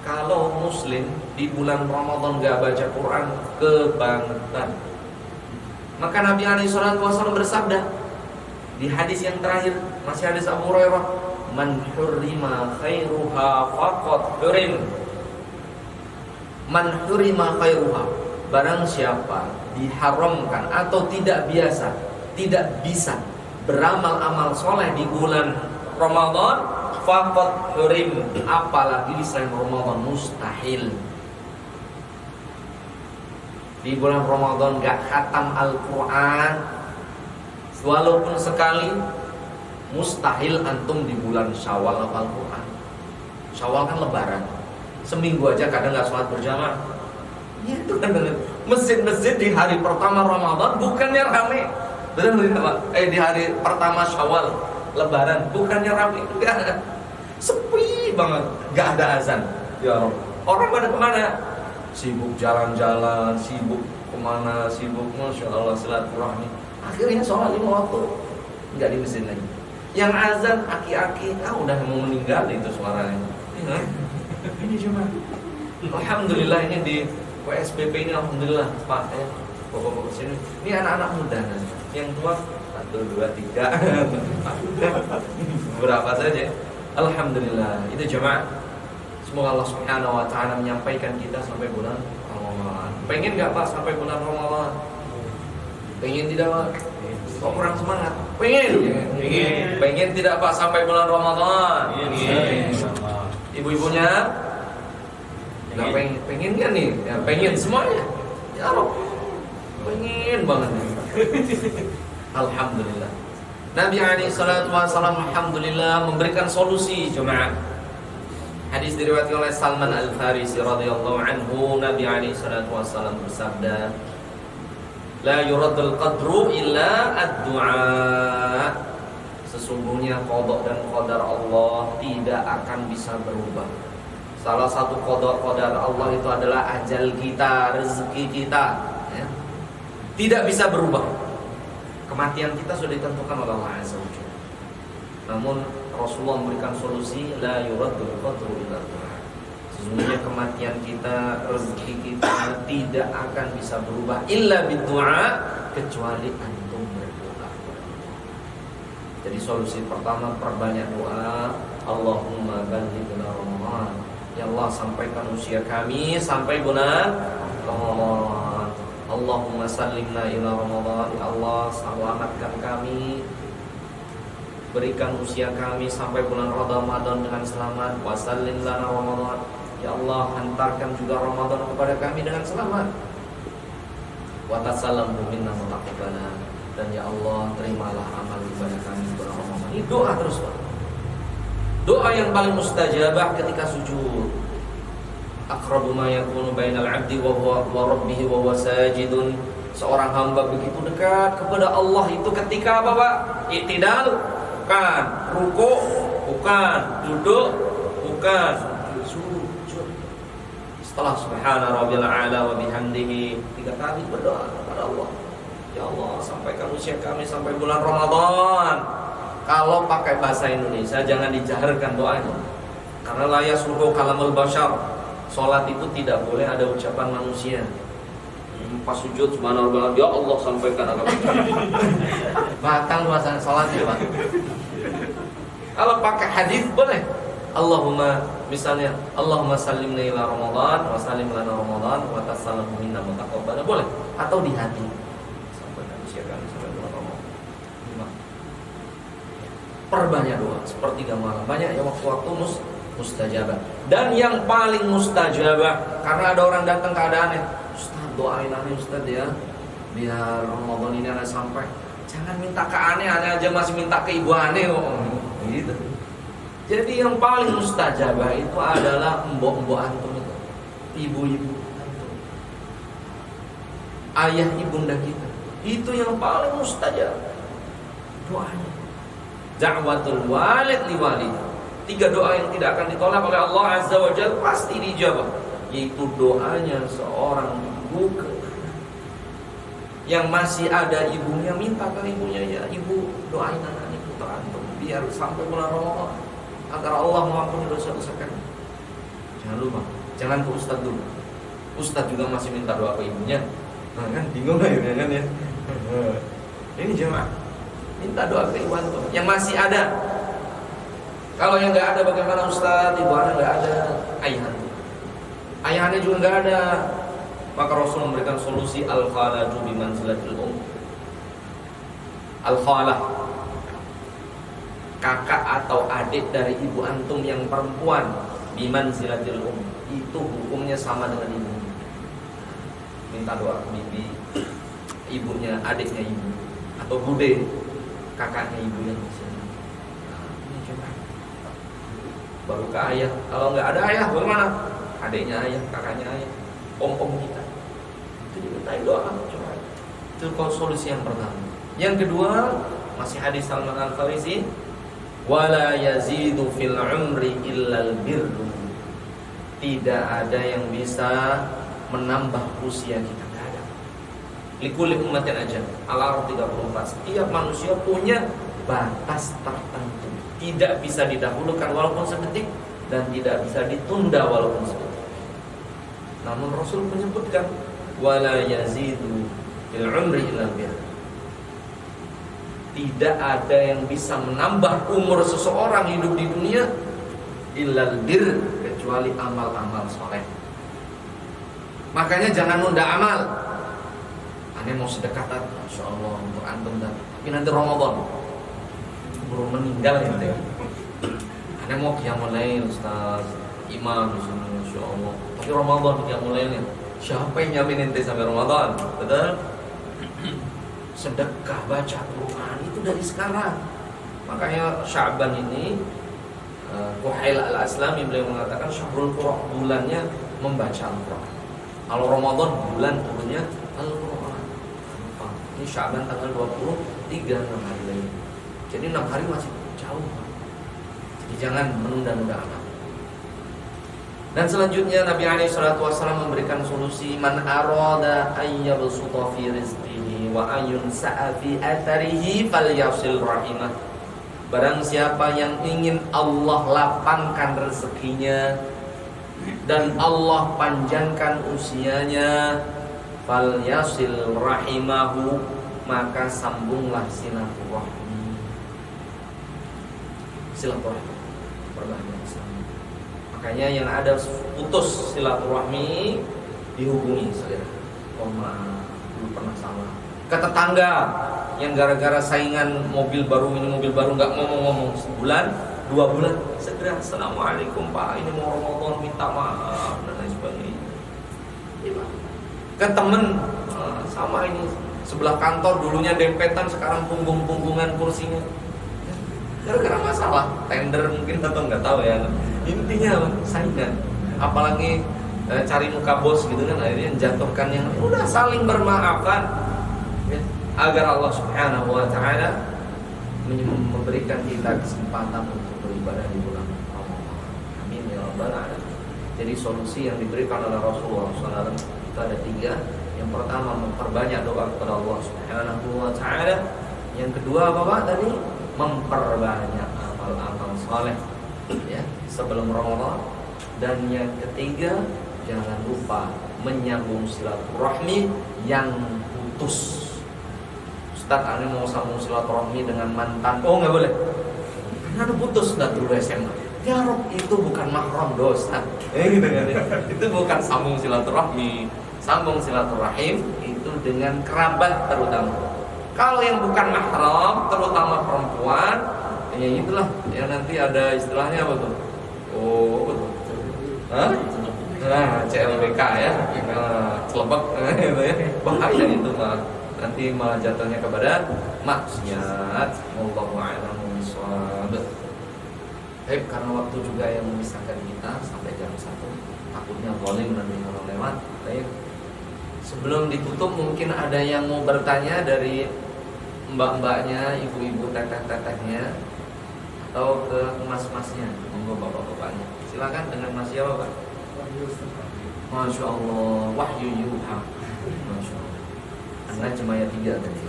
Kalau muslim di bulan Ramadan gak baca Quran, kebangetan. Maka Nabi alaihi salatu wasallam bersabda di hadis yang terakhir, masih hadis Abu Hurairah, man hurrima khairuha faqad hurim. Man hurrima khairuha, barang siapa diharamkan atau tidak bisa beramal-amal soleh di bulan Ramadan, faqad hurim, apalagi di selain Ramadan mustahil. Di bulan Ramadan gak khatam Al-Quran walaupun sekali, Mustahil antum di bulan Syawal hafal Quran. Syawal kan lebaran. Seminggu aja kadang nggak sholat berjamaah. Ya itu kan masjid-masjid di hari pertama Ramadan bukannya rame. Benar Pak? Di hari pertama Syawal lebaran bukannya rame, enggak. Sepi banget, nggak ada azan. Ya Rabb. Orang pada kemana? Sibuk jalan-jalan, sibuk kemana, sibuk Masya Allah silaturahmi. Akhirnya sholat 5 waktu nggak di masjid lagi. Yang azan aki-aki, udah mau meninggal itu suaranya. Ini cuma alhamdulillah ini di WSBP ini alhamdulillah Pak ya, bapak-bapak sini. Ini anak-anak muda kan. Yang tua 1, 2, 3 berapa saja. Alhamdulillah itu jemaah. Semoga Allah Subhanahu wa taala menyampaikan kita sampai bulan Ramadan. Pengen enggak Pak sampai bulan Ramadan? Pengen tidak Pak? Kok kurang semangat? Pengen. Pengen tidak Pak sampai bulan Ramadan? Ibu-ibunya nggak pengen kan nih? Ya, pengen semuanya. Ya Allah, pengen banget. Alhamdulillah. Nabi SAW alhamdulillah memberikan solusi jemaah. Hadis diriwayatkan oleh Salman Al-Farisi radhiyallahu anhu, Nabi SAW bersabda, "La yuradul qadru illa ad-du'a." Sesungguhnya qada dan qadar Allah tidak akan bisa berubah. Salah satu qada qadar Allah itu adalah ajal kita, rezeki kita, ya. Tidak bisa berubah. Kematian kita sudah ditentukan oleh Allah Azza wa Jalla. Namun Rasulullah memberikan solusi, la yuradul qadru illa ad-du'a. Sesungguhnya kematian kita, rezeki kita tidak akan bisa berubah illa bid-du'a, kecuali antum berdoa. Jadi solusi pertama, perbanyak doa. Allahumma ballighna Ramadan. Ya Allah, sampaikan usia kami sampai bulan Ramadan. Allahumma sallimna ila Ramadan. Ya Allah, selamatkan kami, berikan usia kami sampai bulan Ramadan dengan selamat. Wa sallim lana Ramadan. Ya Allah, hantarkan juga Ramadan kepada kami dengan selamat. Wa tasallamhu minna mutaqabbala. Dan ya Allah, terimalah amal ibadah kami bulan Ramadan. Ini doa terus Pak. Doa yang paling mustajabah ketika sujud. Aqrabu ma yakunu bainal 'abdi wa rabbih wa huwa sajidun. Seorang hamba begitu dekat kepada Allah itu ketika apa Pak? I'tidal, bukan. Ruku, bukan. Duduk, bukan. Sujud. Setelah subhana rabbil a'la wa bihamdihi 3 kali berdoa kepada Allah. Ya Allah, sampaikan usia kami sampai bulan Ramadan. Kalau pakai bahasa Indonesia jangan dijaharkan doanya, karena la yasluhu kalamul bashar. Salat itu tidak boleh ada ucapan manusia. Pas sujud subhanallah, ya Allah sampaikan agama. Batal bahasa salatnya Pak. Kalau pakai hadis boleh. Allahumma, misalnya Allahumma sallimna ila Ramadan wa sallim lana Ramadan wa tasallahu minna mutaqabbala, boleh. Atau di hati, sampaikan usia kami sampai bulan Ramadan. Perbanyak doa, sepertiga malam. Banyak ya waktu-waktu mustajabah. Dan yang paling mustajabah, karena ada orang datang keadaannya, Ustaz doain aneh Ustaz ya, biar Ramadan ini aneh sampai. Jangan minta ke aneh aja masih minta ke ibu aneh kok. Gitu. Jadi yang paling mustajabah itu adalah mbok-mbok antum itu, ibu-ibu antum, ayah ibunda kita. Itu yang paling mustajab doanya. Da'watul walid liwalid. 3 doa yang tidak akan ditolak oleh Allah Azza wa Jalla pasti dijawab, yaitu doanya seorang ibu ke yang masih ada ibunya, minta ke ibunya, ya ibu doain anak ibu antum biar sampai bulan Ramadan agar Allah mengampuni dosa-dosa kami. Jangan lupa, jangan ke ustaz dulu. Ustaz juga masih minta doa ke ibunya. Nah kan bingung akhirnya kan ya. Ini jemaah, minta doa ke ibu antum yang masih ada. Kalau yang nggak ada bagaimana Ustaz? Ibu anda nggak ada, ayah anda juga nggak ada. Maka Rasul memberikan solusi al-khalatu bimanzilatil al-khalah, kakak atau adik dari ibu antum yang perempuan, bimanzilatil itu hukumnya sama dengan ibu. Minta doa ke bibi, ibunya, adiknya ibu, atau bude, kakaknya ibu yang masih. curhat. Baru ke ayah. Kalau nggak ada ayah, bagaimana? Adiknya ayah, kakaknya ayah, om-om kita. Itu dimintain doa, curhat. Itu solusi yang pertama. Yang kedua, masih hadis Salman Al-Farisi, wala yazidu fil umri illal birru. Tidak ada yang bisa menambah usia kita. Tidak ada. Likulli ummatin ajal. Al-A'raf 34. Setiap manusia punya batas tertentu. Tidak bisa didahulukan walaupun sedetik, dan tidak bisa ditunda walaupun sedetik. Namun Rasul menyebutkan wala yazidu fil umri illal birru. Tidak ada yang bisa menambah umur seseorang hidup di dunia illal bir, kecuali amal-amal soleh. Makanya jangan nunda amal. Aneh mau sedekah, Masya Allah untuk antum, tapi nanti Ramadan baru meninggal ya. Aneh mau qiyamul lail, Ustaz, imam di sini, Masya Allah. Tapi Ramadan qiyamul lailnya, siapa yang nyamin ente sampai Ramadan? Betul? Sedekah, baca Quran itu dari sekarang. Makanya Sya'ban ini Quhail Al-Aslami beliau mengatakan syahrul Qur'an, bulannya membaca Al-Quran. Kalau Ramadan bulan turunnya Al-Quran. Ini Sya'ban tanggal 23, 6 hari lagi. Jadi 6 hari masih jauh. Jadi jangan menunda-nunda amal. Dan selanjutnya Nabi SAW memberikan solusi, man arada ayyabsuta fi rizqihi wa ayunsa'a fi atharihi falyasil rahimah. Barang siapa yang ingin Allah lapangkan rezekinya dan Allah panjangkan usianya, falyasil rahimahu, maka sambunglah silaturahmi. Silaturahmi perbanyak. Makanya yang ada putus silaturahmi dihubungi saudara. Oh maaf, dulu pernah salah. Ke tetangga yang gara-gara saingan mobil baru ini mobil baru nggak ngomong-ngomong sebulan 2 bulan, segera assalamualaikum Pak, ini mau Ramadan, minta maaf dan lain sebagainya. Ya, ke temen sama ini sebelah kantor dulunya dempetan, sekarang punggung-punggungan kursinya. Gara-gara masalah tender mungkin atau nggak tahu ya. Intinya saingan, apalagi cari muka bos gitu kan, akhirnya menjatuhkan yang udah saling bermaafkan ya, agar Allah Subhanahu wa taala memberikan kita kesempatan untuk beribadah di bulan Ramadan. Amin ya rabbal alamin. Jadi solusi yang diberikan oleh Rasulullah SAW itu ada 3. Yang pertama, memperbanyak doa kepada Allah Subhanahu wa taala. Yang kedua apa Pak tadi? Memperbanyak amal-amal saleh ya sebelum Ramadan. Dan yang ketiga, jangan lupa menyambung silaturahmi yang putus. Ustaz, ane mau sambung silaturahmi dengan mantan. Oh, nggak boleh. Karena udah putus Ustaz dulu SMA. Ya Rob, itu bukan mahram dosa. Gitu kan ya. Itu bukan sambung silaturahmi. Sambung silaturahim itu dengan kerabat terutama. Kalau yang bukan mahram, terutama perempuan, ya itulah. Ya nanti ada istilahnya apa tuh? Oh, betul. Hah? Nah, CLBK ya. Celebek gitu ya. Bahaya itu mah. Nanti malah jatuhnya kepada maksiat. Wallahu a'lam bishawab. Baik, karena waktu juga yang memisahkan kita sampai jam 1. Takutnya zalim nanti kalau lewat. Baik. Sebelum ditutup mungkin ada yang mau bertanya dari mbak-mbaknya, ibu-ibu, teteh-tetehnya, atau ke mas-masnya, monggo bapak-bapaknya. Silakan dengan Mas siapa Pak? Masya Allah, Wahyu Yuha. Masya Allah. An-Najm ayat 3 tadi.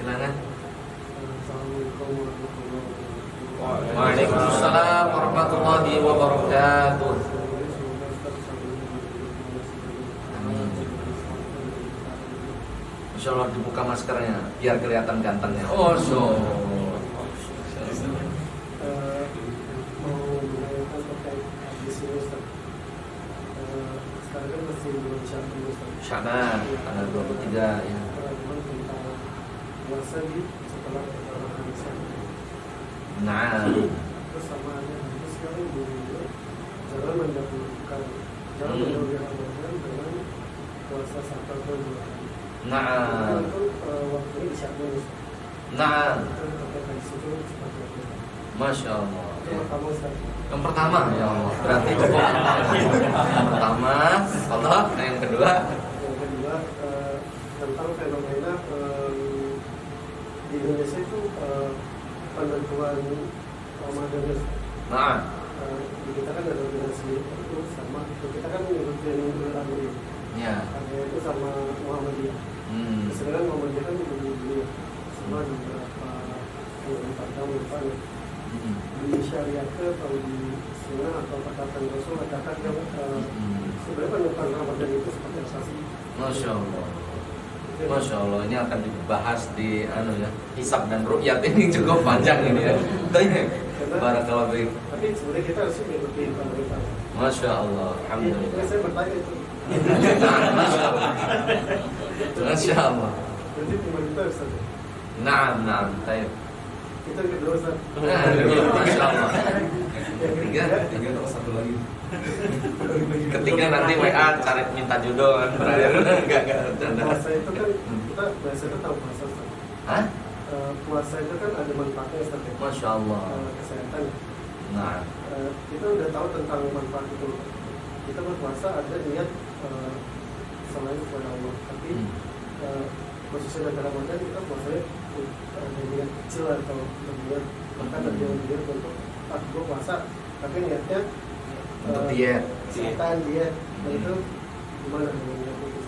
Silakan. Waalaikumsalam warahmatullahi wabarakatuh. Insya Allah dibuka maskernya biar kelihatan gantengnya. Oh, so. Sya'ban tanggal 23 ya. Puasa di setelah Ramadan. Nah, Terus sama ada sekarang jangan mendahulukan Ramadan dengan puasa 1 atau 2 hari. nah, Itu waktunya di Sya'ban. nah. Itu terkait di situ seperti itu. Masya Allah. Itu pertama Ustaz. Yang pertama, ya Allah. Berarti cukup. Yang pertama, Allah. Nah, yang kedua, Yang kedua tentang fenomena di Indonesia itu penentuan Ramadan. nah, Di kita kan ada organisasi itu sama. Kita kan ngikutin Al-Agri. ya. Ada itu sama Muhammadiyah. Sebenarnya Muhammadiyah kan dulu sama di beberapa empat tahun depan. Di syariat atau di sunnah atau perkataan Rasul katakan yang sebenarnya penentuan Ramadan itu seperti apa sih? Masya Allah. Masya Allah, ini akan dibahas di hisab dan ru'yat ini cukup panjang ini ya. Barakallahu fiik. Tapi sebenarnya kita harus mengikuti pemerintah. Masya Allah, alhamdulillah. Saya bertanya itu. Masya Allah. Masya Allah. Berarti pemerintah Ustaz. Naam, tayyib. Itu yang kedua Ustaz. Masya Allah. Yang Ketiga, ketiga satu lagi. ketiga nanti WA cari minta jodoh kan berakhir. Enggak. puasa itu kan kita biasa itu tahu puasa Ustaz. Hah? Puasa itu kan ada manfaatnya Ustaz. Masya Allah. Kesehatan. Nah, Kita udah tahu tentang manfaat itu. Kita berpuasa ada niat selain kepada Allah. Tapi khususnya dalam Ramadan kita puasanya ada niat kecil atau berniat bahkan ada yang niat untuk gue puasa tapi niatnya untuk diet. kesehatan diet. Nah itu gimana dengan niat itu?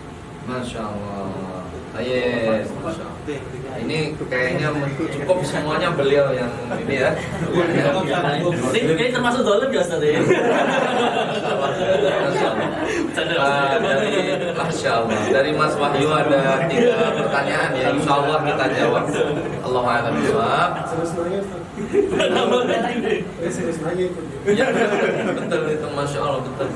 Masya Allah. Ayes, Masya Allah. Ini kayaknya cukup semuanya beliau yang ini ya. Ini termasuk dolim ya Ustaz ya? Masya Allah. Masya Allah. Dari Mas Wahyu ada 3 pertanyaan ya. Insya Allah kita jawab. Allahu a'lam bishawab. Serius nanya Ustaz? Serius nanya itu. Ya, betul itu, Masya Allah, betul.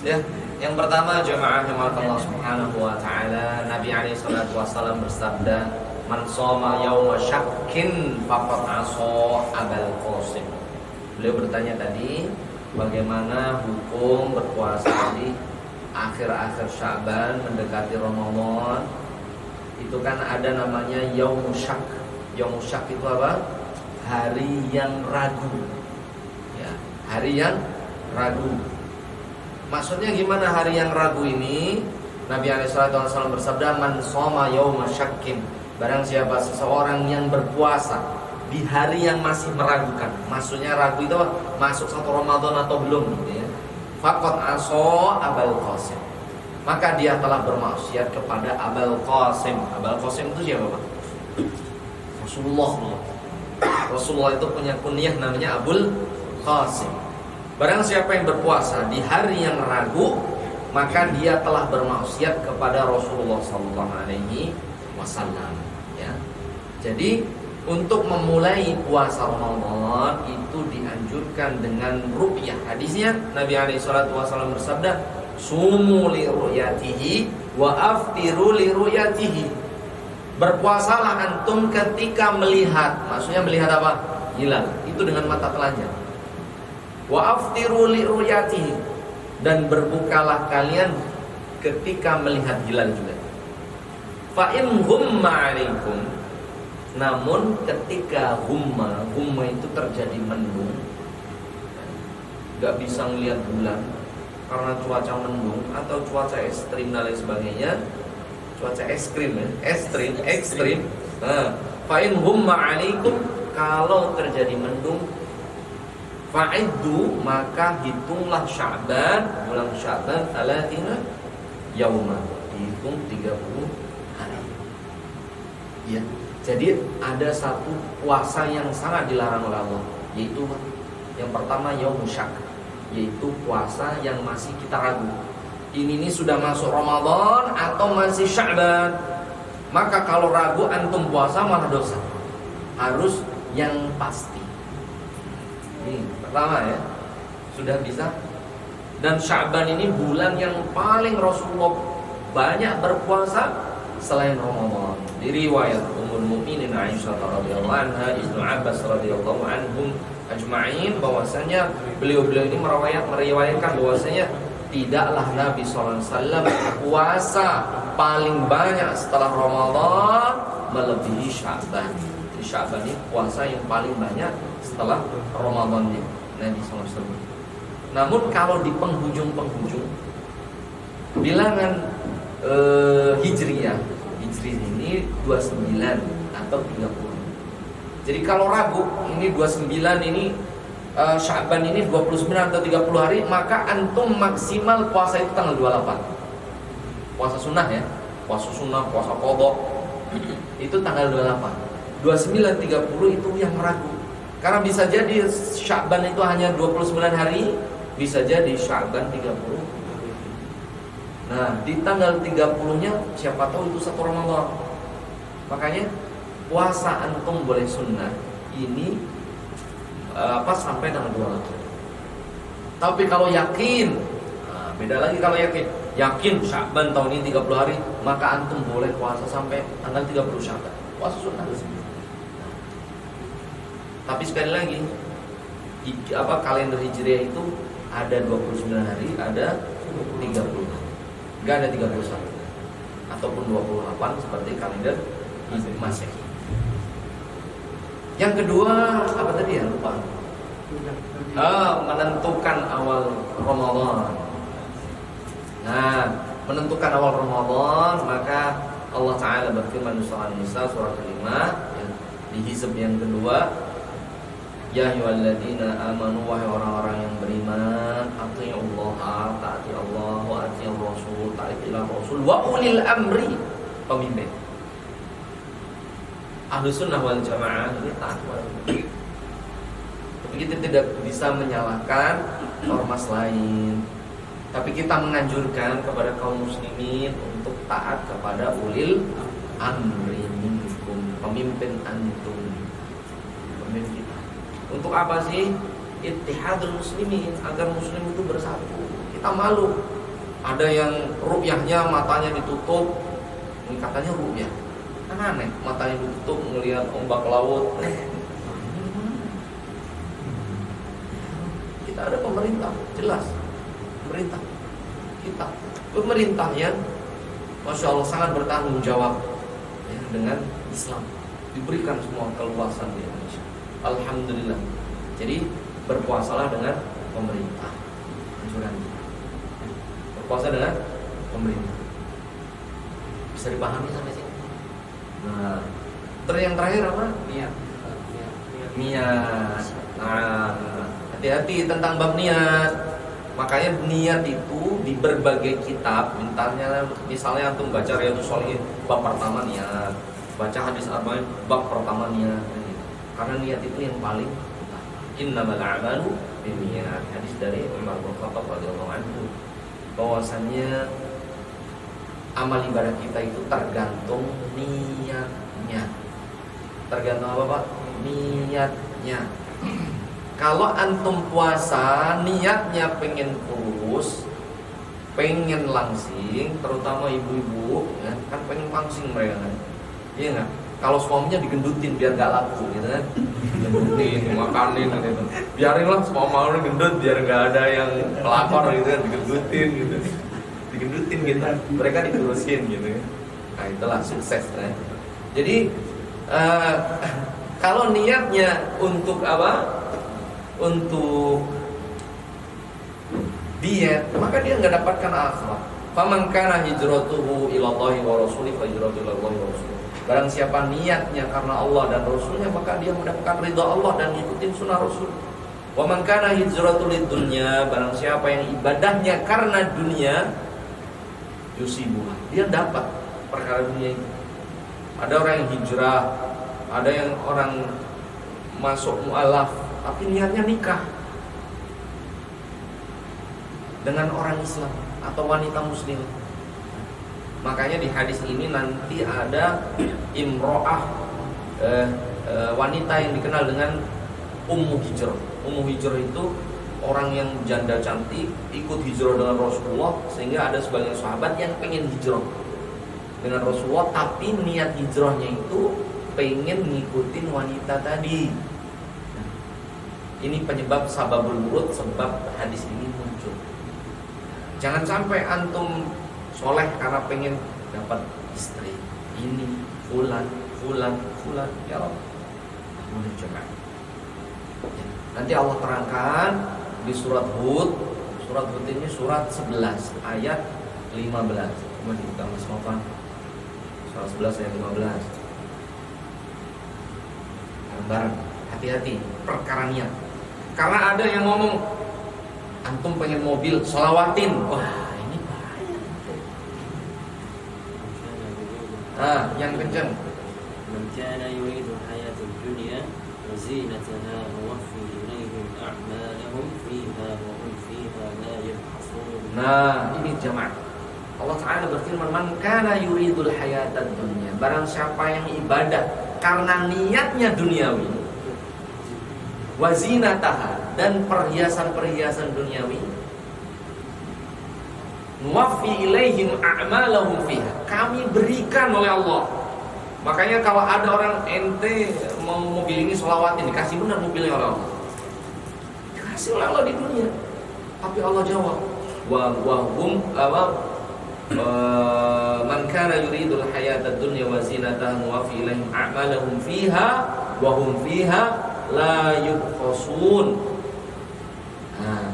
Ya, yang pertama jemaah yang Allah Subhanahu wa taala, Nabi alaihi salatu wasallam bersabda, "Man shoma yauma syakkin faqad aso Abul Qasim." Beliau bertanya tadi, bagaimana hukum berpuasa di akhir-akhir Sya'ban mendekati Ramadan? Itu kan ada namanya yaum syak. Yaum syak itu apa? Hari yang ragu. Ya, hari yang ragu. Maksudnya gimana hari yang ragu ini? Nabi SAW bersabda, "Man shoma yauma syakkin." Barang siapa seseorang yang berpuasa di hari yang masih meragukan. Maksudnya ragu itu masuk satu Ramadan atau belum gitu ya. Faqad aso Abul Qasim. Maka dia telah bermaksiat kepada Abul Qasim. Abul Qasim itu siapa, Pak? Rasulullah itu punya kunyah namanya Abul Qasim. Barang siapa yang berpuasa di hari yang ragu, maka dia telah bermaksiat kepada Rasulullah SAW. Ya. Jadi untuk memulai puasa Ramadan itu dianjurkan dengan ru'yah. Hadisnya Nabi SAW bersabda, "Sumu li ru'yatihi wa aftiru li ru'yatihi." Berpuasalah antum ketika melihat. Maksudnya melihat apa? Hilal. Itu dengan mata telanjang. Wa aftiru li ru'yatihi, dan berbukalah kalian ketika melihat hilal juga. Fa in ghumma 'alaikum, namun ketika humma itu terjadi mendung, enggak bisa ngelihat bulan karena cuaca mendung atau cuaca ekstrim dan lain sebagainya. Cuaca ekstrim ya, ekstrim. Nah, fa in ghumma 'alaikum, kalau terjadi mendung, fa'iddu, maka hitunglah Sya'ban, bulan Sya'ban 30 yauma, dihitung 30 hari. Ya. Jadi ada satu puasa yang sangat dilarang oleh Allah, yaitu yang pertama yaumus syak, yaitu puasa yang masih kita ragu. Ini sudah masuk Ramadan atau masih Sya'ban. Maka kalau ragu antum puasa malah dosa. Harus yang pasti. Ini pertama ya, sudah bisa. Dan Sya'ban ini bulan yang paling Rasulullah banyak berpuasa selain Ramadan. Di riwayat Ummul Mukminin Aisyah radhiyallahu anha, Ibnu Abbas radhiyallahu anhum ajma'in, bahwasanya beliau-beliau ini meriwayatkan bahwasanya tidaklah Nabi SAW puasa paling banyak setelah Ramadan melebihi Sya'ban. di Sya'ban ini puasa yang paling banyak setelah Ramadannya Nabi SAW. Namun kalau di penghujung bilangan Hijriyah ini 29 atau 30. Jadi kalau ragu ini 29 ini Sya'ban ini 29 atau 30 hari, maka antum maksimal puasa itu tanggal 28. Puasa sunnah ya, puasa sunnah, puasa qadha itu tanggal 28. 29, 30 itu yang ragu. Karena bisa jadi Sya'ban itu hanya 29 hari, bisa jadi Sya'ban 30. Nah, di tanggal 30-nya siapa tahu itu 1 Ramadan. Makanya puasa antum boleh sunnah ini sampai tanggal 28. Tapi kalau yakin, beda lagi kalau yakin Sya'ban tahun ini 30 hari, maka antum boleh puasa sampai tanggal 30 Sya'ban. Puasa sunnah. Tapi sekali lagi, kalender Hijriah itu ada 29 hari, ada 30 hari. Enggak ada 31 ataupun 28 seperti kalender Masehi. Yang kedua apa tadi ya, lupa. Menentukan awal Ramadan. Nah, menentukan awal Ramadan, maka Allah Ta'ala berfirman di surah An-Nisa surah kelima di hizb yang kedua, ya ayyuhalladzina amanu, wahai orang-orang yang beriman, atiiullaha, taati Allah, wa atiiur rasul, taatilah rasul, wa ulil amri, pemimpin. Ahlus sunnah wal jamaah ini taat wal amri. Tapi kita tidak bisa menyalahkan ormas lain. Tapi kita menganjurkan kepada kaum muslimin untuk taat kepada ulil amri minkum, pemimpin antum, pemimpin kita. Untuk apa sih? Ittihadul muslimin, agar muslim itu bersatu. Kita malu. Ada yang ru'yahnya matanya ditutup, ini katanya ru'yah. Kan aneh, matanya ditutup ngelihat ombak laut. Kita ada pemerintah, jelas. Pemerintah yang Masya Allah sangat bertanggung jawab ya, dengan Islam, diberikan semua keluasan di Indonesia, alhamdulillah. Jadi berpuasalah dengan pemerintah, anjuran berpuasa dengan pemerintah. Bisa dipahami sampai sini? Nah, yang terakhir apa? Niat. Nah, hati-hati tentang bab niat. Makanya niat itu di berbagai kitab, misalnya antum baca Riyadhus Shalihin bab pertama niat, baca hadis arba'in bab pertama niat, karena niat itu yang paling utama. Innamal a'malu binniyat, hadis dari Umar bin Khattab radhiyallahu anhu, bahwasanya amal ibadah kita itu tergantung niatnya. Tergantung apa, Pak? Niatnya. Kalau antum puasa niatnya pengen kurus, pengen langsing, terutama ibu-ibu ya, kan pengen langsing mereka kan. Iya enggak? Kalau suaminya digendutin biar gak laku gitu kan. Gendutin, makanin gitu. Biarinlah semua mau gendut biar gak ada yang pelakor gitu kan, digendutin gitu. Digendutin gitu. Mereka dikurusin gitu. Nah, itulah sukses kan. Jadi kalau niatnya untuk apa? Untuk diet, maka dia nggak dapatkan akhirat. Faman kana hijratuhu ilallahi wa rasulih fa hijratuhu ilallahi wa rasulih. Barang siapa niatnya karena Allah dan Rasulnya, maka dia mendapatkan ridha Allah dan ngikutin sunnah Rasul. Wa man kana hijratuhu lidunya, barang siapa yang ibadahnya karena dunia, yusibuha, dia dapat perkara dunia itu. Ada orang yang hijrah, ada yang orang masuk mu'alaf, tapi niatnya nikah dengan orang Islam atau wanita muslim. Makanya di hadis ini nanti ada imro'ah, wanita yang dikenal dengan Ummu Hijrah. Ummu Hijrah itu orang yang janda cantik, ikut hijrah dengan Rasulullah, sehingga ada sebagian sahabat yang pengen hijrah dengan Rasulullah, tapi niat hijrahnya itu pengen ngikutin wanita tadi. Ini penyebab sababul wurud, sebab hadis ini muncul. Jangan sampai antum soleh karena pengen dapat istri ini fulan, ya Allah. Boleh coba. Ya. Nanti Allah terangkan di surat Hud. Surat Hud ini surat 11 ayat 15. Coba dibuka Mas Nofan. Surat 11 ayat 15. Bareng, hati-hati perkara niat. Karena ada yang ngomong antum pengen mobil, solawatin. Wah, ini bahaya. Yang kenceng. من كان يريد الحياة الدنيا وزينتها نوفي إليهم أعمالهم فيها وهم فيها لا يبخسون. Nah, ini jamaah. Allah Ta'ala berfirman, man kana yuridul hayatad dunya. Barang siapa yang ibadah karena niatnya duniawi, wazinataha, dan perhiasan-perhiasan duniawi, nuwaffi ilaihim a'malahum fiha. Kami berikan oleh Allah. Makanya kalau ada orang ente mau mobil ini solawatin, dikasih benar mobilnya oleh Allah. Dikasih oleh Allah di dunia. Tapi Allah jawab, man kana yuridul hayatad dunya wa zinataha nuwaffi ilaihim a'malahum fiha wa hum fiha la yubkhasun. Nah,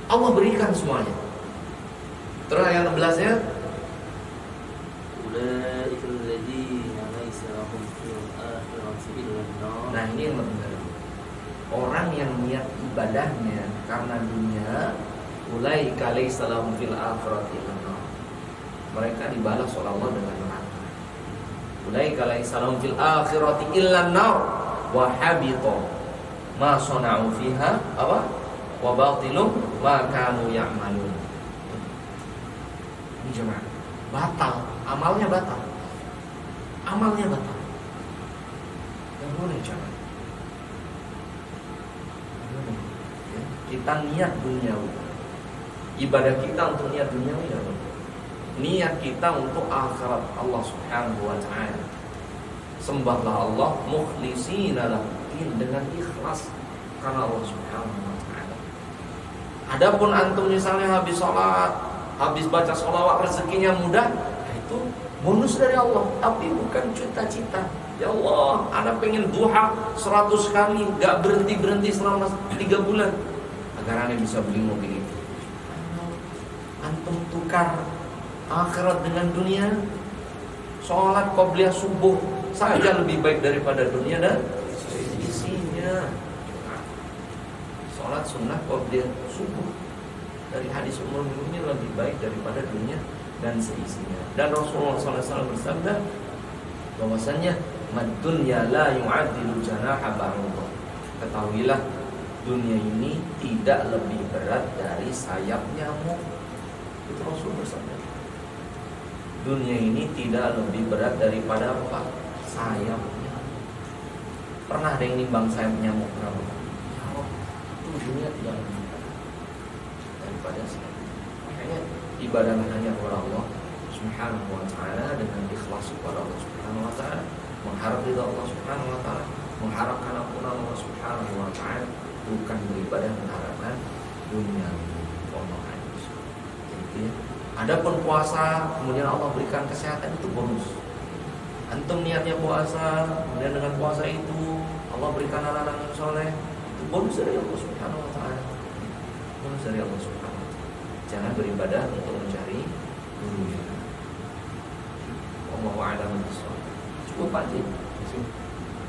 Allah berikan semuanya. Terus ayat 16-nya, أولئك الذين ليس لهم في الآخرة إلا النار. nah ini yang lebih benar. Orang yang niat ibadahnya karena dunia, ulaika laysa lahum fil akhirati illa nar. Mereka dibalas oleh Allah dengan neraka. Ulaika laysa lahum fil akhirati illa nar wa habita ma sana'u fiha apa? Wa batilum ma kanu ya'malun. Ini jemaah, batal, amalnya batal. Amalnya batal. Yang boleh jangan. Ya, kita niat duniawi. Ibadah kita untuk niat duniawi ya. Niat kita untuk akhirat Allah Subhanahu wa taala. Sembahlah Allah mukhlishina lahu dengan ikhlas karena Allah Subhanahu wa taala. Adapun antum misalnya habis sholat, habis baca sholawat rezekinya mudah, itu bonus dari Allah, tapi bukan cita-cita. Ya Allah, anak pengen duha 100 kali, gak berhenti-berhenti selama 3 bulan agar anak bisa beli mobil itu. Antum tukar akhirat dengan dunia. Sholat qobliyah subuh saja lebih baik daripada dunia dan isinya. Sholat sunnah qobliyah subuh dari hadis Ummul Mukminin lebih baik daripada dunia dan seisinya. Dan Rasulullah SAW bersabda bahwasanya mad-dunya la yu'adilu janaha ba'udah. Ketahuilah dunia ini tidak lebih berat dari sayap nyamuk. Itu Rasul bersabda. Dunia ini tidak lebih berat daripada apa? Sayap nyamuk. Pernah ada yang nimbang sayap nyamuk berapa? Ya Allah, itu dunia tidak lebih berat daripada sayap. Makanya ibadah hanya kepada Allah Subhanahu wa taala dengan ikhlas kepada Allah Subhanahu wa taala, mengharap ridha Allah Subhanahu wa taala, mengharapkan ampunan Allah Subhanahu wa taala, bukan beribadah mengharapkan dunia. Jadi, adapun puasa kemudian Allah berikan kesehatan, itu bonus. Antum niatnya puasa, kemudian dengan puasa itu Allah berikan anak-anak yang soleh, itu bonus dari Allah Subhanahu wa taala. Bonus dari Allah Subhanahu wa taala. Jangan beribadah untuk mencari dunia. Wallahu a'lam bishawab. Cukup Pak Ji.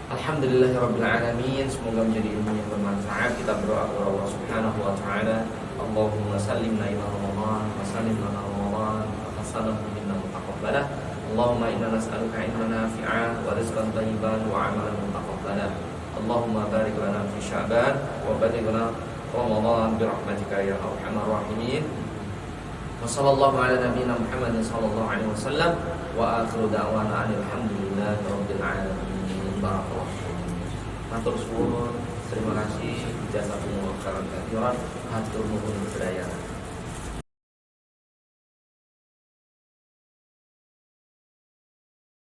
Alhamdulillahirabbil alamin. Semoga menjadi ilmu yang bermanfaat. Kita berdoa kepada Allah Subhanahu wa taala. Allahumma sallimna ila Ramadan wa sallim lana Ramadan wa hasanah minna mutaqabbalah. Allahumma inna nas'aluka ilman nafi'an wa rizqan thayyiban wa 'amalan mutaqabbalah. Allahumma barik lana fi Sya'ban wa balighna Ramadan bi rahmatika ya arhamar rahimin. Wa sallallahu ala nabiyyina Muhammadin sallallahu alaihi wasallam wa akhiru da'wana alhamdulillahi rabbil alamin. Barakallahu fiikum. Matur suwun, terima kasih, jazakumullahu khairan katsiran, hatur nuhun sedaya.